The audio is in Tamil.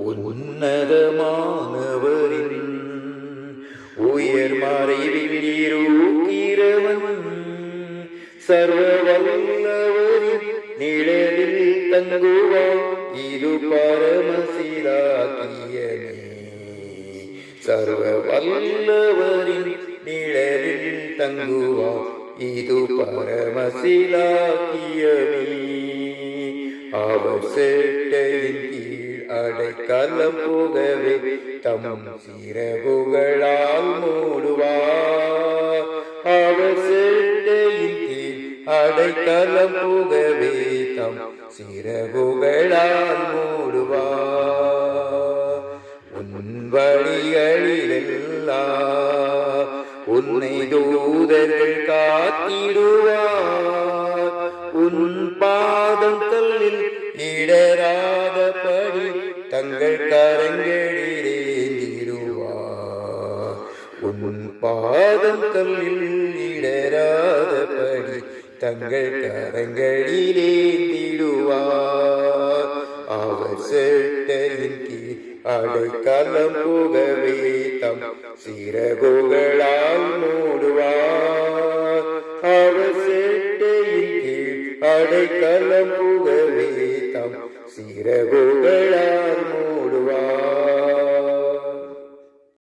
உன்னதமானவரின் உயர் மறைவில் இருக்கிறவன் சர்வ வல்லவரின் நிழலில் தங்குவான். இது பரமசிலாக்கியமே. சர்வ வல்லவரின் நிழலில் தங்குவான். இது பரமசிலாக்கியமே. அவர் சேட்டையின் கீழ் அடைக்கலம் புகவே தம் சிறகுகளால் மூடுவார். அவர் சேட்டையின் கீழ் அடைக்கலம் புகவே தம் சிறகுகளால் மூடுவார். உன் வழிகளிலெல்லாம் உன்னை தூதர்கள் காத்திடுவார். உன் பாதம் கல்லில் இடராதபடி தங்கள் கரங்களில் ஏந்திடுவார். உன் பாதம் கல்லில் இடராதபடி தங்கள் கரங்களில் ஏந்திடுவார். அவர் சேட்டையின் கீழ் அடைக்கலம் புகவே தம் சிறகுகளால் மூடுவார். அவர் சேட்டையின் கீழ் அடைக்கலம் புகவே தம் சிறகுகளால் மூடுவார்.